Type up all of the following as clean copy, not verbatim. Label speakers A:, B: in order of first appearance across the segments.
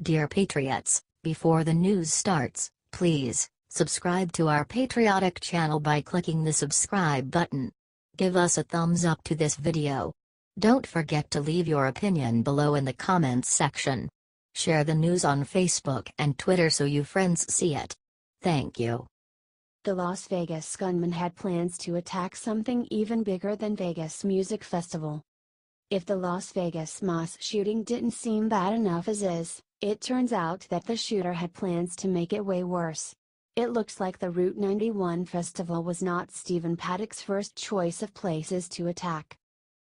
A: Dear Patriots, before the news starts, please subscribe to our patriotic channel by clicking the subscribe button. Give us a thumbs up to this video. Don't forget to leave your opinion below in the comments section. Share the news on Facebook and Twitter so you friends see it. Thank you.
B: The Las Vegas gunman had plans to attack something even bigger than Vegas Music Festival. If the Las Vegas mass shooting didn't seem bad enough as is, it turns out that the shooter had plans to make it way worse. It looks like the Route 91 festival was not Stephen Paddock's first choice of places to attack.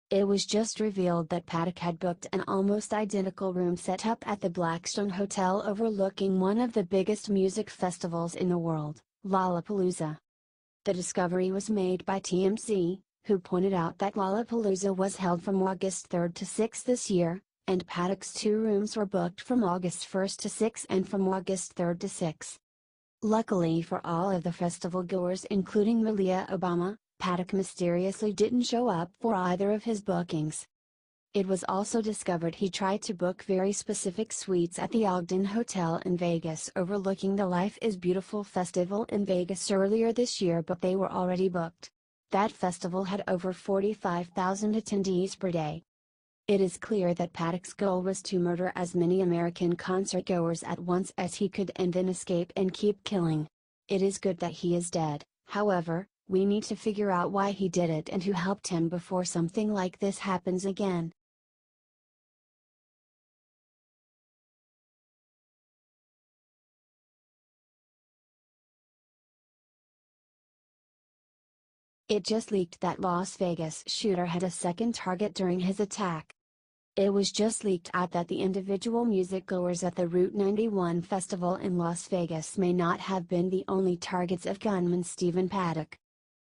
B: It was just revealed that Paddock had booked an almost identical room set up at the Blackstone Hotel overlooking one of the biggest music festivals in the world, Lollapalooza. The discovery was made by TMZ, who pointed out that Lollapalooza was held from August 3 to 6 this year, and Paddock's two rooms were booked from August 1 to 6 and from August 3 to 6. Luckily for all of the festival goers including Malia Obama, Paddock mysteriously didn't show up for either of his bookings. It was also discovered he tried to book very specific suites at the Ogden Hotel in Vegas overlooking the Life is Beautiful festival in Vegas earlier this year, but they were already booked. That festival had over 45,000 attendees per day. It is clear that Paddock's goal was to murder as many American concert goers at once as he could and then escape and keep killing. It is good that he is dead, however, we need to figure out why he did it and who helped him before something like this happens again. It just leaked that Las Vegas shooter had a second target during his attack. It was just leaked out that the individual music goers at the Route 91 festival in Las Vegas may not have been the only targets of gunman Stephen Paddock.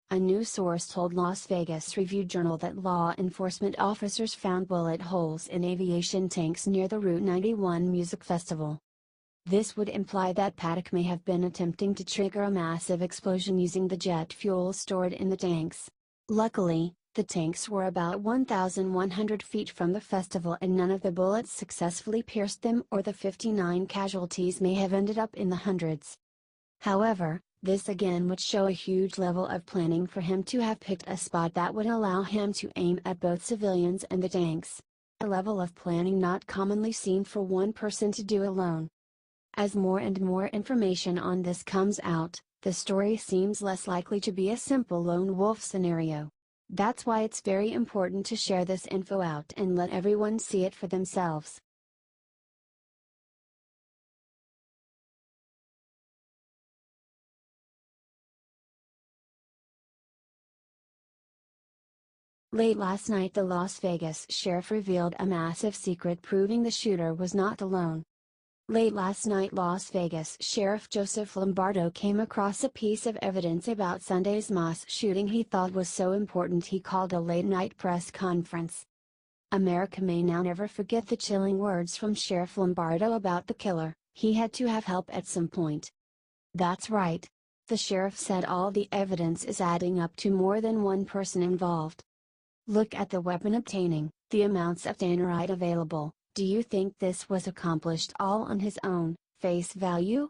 B: A news source told Las Vegas Review-Journal that law enforcement officers found bullet holes in aviation tanks near the Route 91 music festival. This would imply that Paddock may have been attempting to trigger a massive explosion using the jet fuel stored in the tanks. Luckily, the tanks were about 1,100 feet from the festival and none of the bullets successfully pierced them, or the 59 casualties may have ended up in the hundreds. However, this again would show a huge level of planning for him to have picked a spot that would allow him to aim at both civilians and the tanks. A level of planning not commonly seen for one person to do alone. As more and more information on this comes out, the story seems less likely to be a simple lone wolf scenario. That's why it's very important to share this info out and let everyone see it for themselves. Late last night the Las Vegas sheriff revealed a massive secret proving the shooter was not alone. Late last night Las Vegas Sheriff Joseph Lombardo came across a piece of evidence about Sunday's mass shooting he thought was so important he called a late-night press conference. America may now never forget the chilling words from Sheriff Lombardo about the killer: he had to have help at some point. That's right. The sheriff said all the evidence is adding up to more than one person involved. Look at the weapon obtaining, the amounts of tannerite available. Do you think this was accomplished all on his own, face value?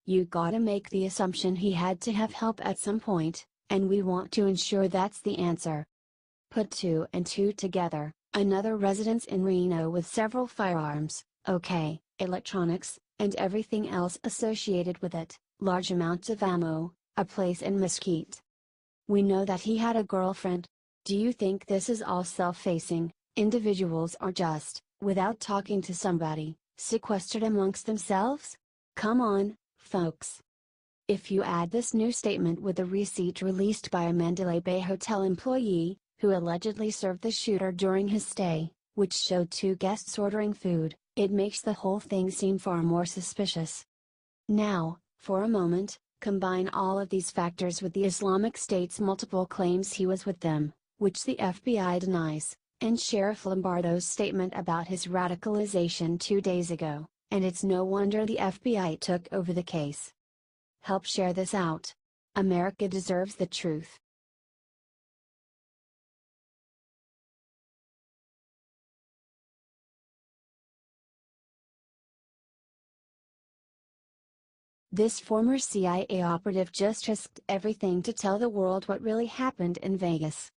B: You gotta make the assumption he had to have help at some point, and we want to ensure that's the answer. Put two and two together, another residence in Reno with several firearms, okay, electronics, and everything else associated with it, large amounts of ammo, a place in Mesquite. We know that he had a girlfriend. Do you think this is all self-facing, individuals are just, without talking to somebody, sequestered amongst themselves? Come on, folks. If you add this new statement with the receipt released by a Mandalay Bay hotel employee, who allegedly served the shooter during his stay, which showed two guests ordering food, it makes the whole thing seem far more suspicious. Now, for a moment, combine all of these factors with the Islamic State's multiple claims he was with them, which the FBI denies, and Sheriff Lombardo's statement about his radicalization 2 days ago, and it's no wonder the FBI took over the case. Help share this out. America deserves the truth. This former CIA operative just risked everything to tell the world what really happened in Vegas.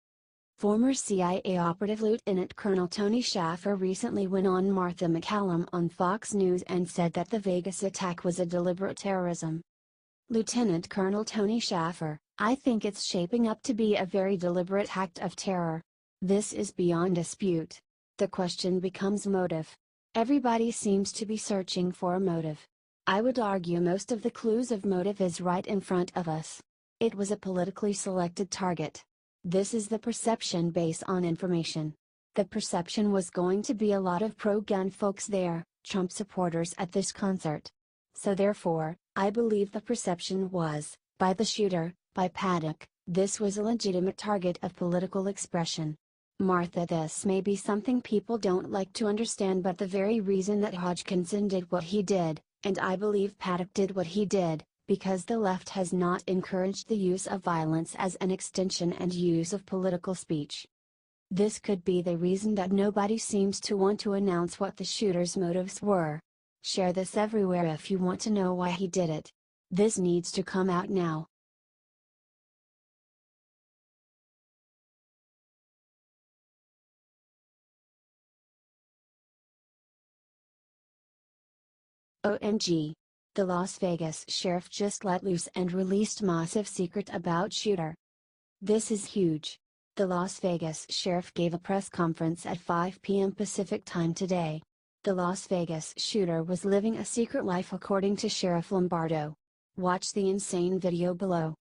B: Former CIA operative Lieutenant Colonel Tony Shaffer recently went on Martha McCallum on Fox News and said that the Vegas attack was a deliberate terrorism. Lieutenant Colonel Tony Shaffer, I think it's shaping up to be a very deliberate act of terror. This is beyond dispute. The question becomes motive. Everybody seems to be searching for a motive. I would argue most of the clues of motive is right in front of us. It was a politically selected target. This is the perception based on information. The perception was going to be a lot of pro-gun folks there, Trump supporters at this concert. So therefore, I believe the perception was, by the shooter, by Paddock, this was a legitimate target of political expression. Martha, this may be something people don't like to understand, but the very reason that Hodgkinson did what he did, and I believe Paddock did what he did, because the left has not encouraged the use of violence as an extension and use of political speech. This could be the reason that nobody seems to want to announce what the shooter's motives were. Share this everywhere if you want to know why he did it. This needs to come out now. OMG. The Las Vegas sheriff just let loose and released massive secret about shooter. This is huge. The Las Vegas sheriff gave a press conference at 5 p.m. Pacific time today. The Las Vegas shooter was living a secret life according to Sheriff Lombardo. Watch the insane video below.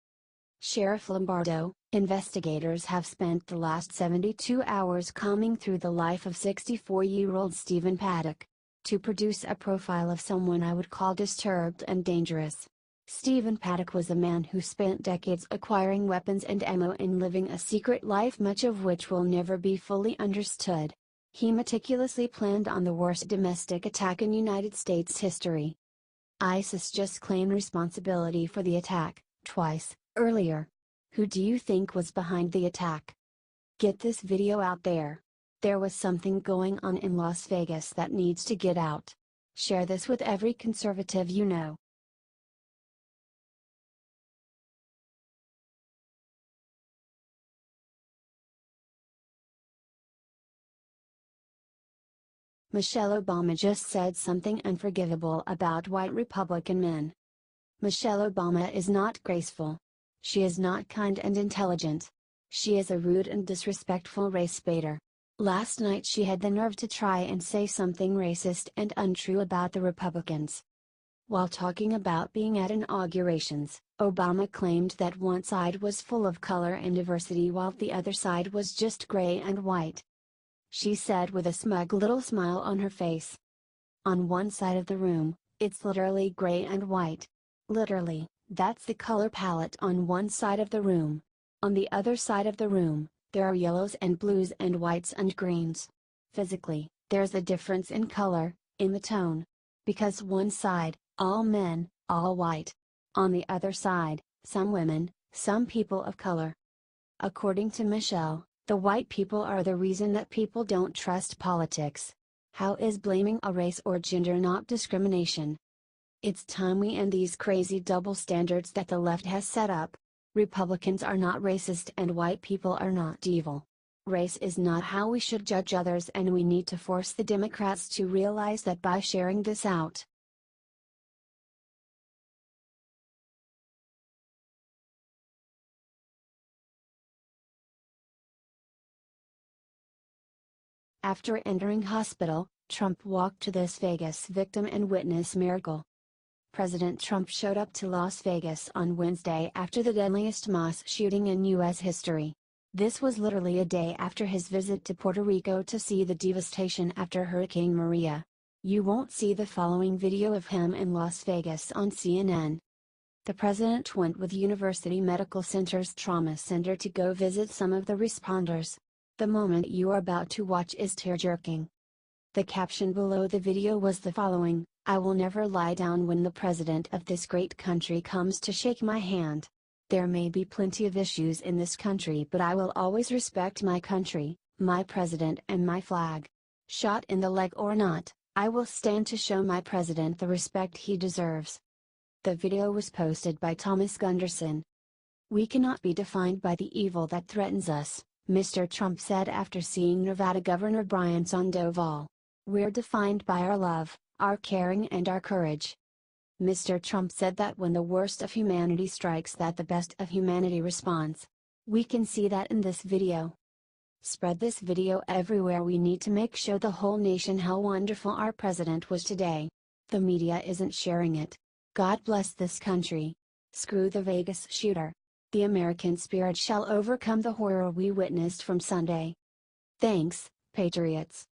B: Sheriff Lombardo, investigators have spent the last 72 hours combing through the life of 64-year-old Stephen Paddock, to produce a profile of someone I would call disturbed and dangerous. Stephen Paddock was a man who spent decades acquiring weapons and ammo and living a secret life, much of which will never be fully understood. He meticulously planned on the worst domestic attack in United States history. ISIS just claimed responsibility for the attack, twice, earlier. Who do you think was behind the attack? Get this video out there. There was something going on in Las Vegas that needs to get out. Share this with every conservative you know. Michelle Obama just said something unforgivable about white Republican men. Michelle Obama is not graceful. She is not kind and intelligent. She is a rude and disrespectful race baiter. Last night she had the nerve to try and say something racist and untrue about the Republicans. While talking about being at inaugurations, Obama claimed that one side was full of color and diversity while the other side was just gray and white. She said with a smug little smile on her face. On one side of the room, it's literally gray and white. Literally, that's the color palette on one side of the room. On the other side of the room, there are yellows and blues and whites and greens. Physically, there's a difference in color, in the tone. Because one side, all men, all white. On the other side, some women, some people of color. According to Michelle, the white people are the reason that people don't trust politics. How is blaming a race or gender not discrimination? It's time we end these crazy double standards that the left has set up. Republicans are not racist and white people are not evil. Race is not how we should judge others, and we need to force the Democrats to realize that by sharing this out. After entering hospital, Trump walked to this Vegas victim and witness miracle. President Trump showed up to Las Vegas on Wednesday after the deadliest mass shooting in U.S. history. This was literally a day after his visit to Puerto Rico to see the devastation after Hurricane Maria. You won't see the following video of him in Las Vegas on CNN. The president went with University Medical Center's Trauma Center to go visit some of the responders. The moment you are about to watch is tear-jerking. The caption below the video was the following: "I will never lie down when the president of this great country comes to shake my hand. There may be plenty of issues in this country, but I will always respect my country, my president and my flag. Shot in the leg or not, I will stand to show my president the respect he deserves." The video was posted by Thomas Gunderson. "We cannot be defined by the evil that threatens us," Mr. Trump said after seeing Nevada Governor Brian Sandoval. "We're defined by our love, our caring and our courage." Mr. Trump said that when the worst of humanity strikes, that the best of humanity responds. We can see that in this video. Spread this video everywhere. We need to make show the whole nation how wonderful our president was today. The media isn't sharing it. God bless this country. Screw the Vegas shooter. The American spirit shall overcome the horror we witnessed from Sunday. Thanks, Patriots.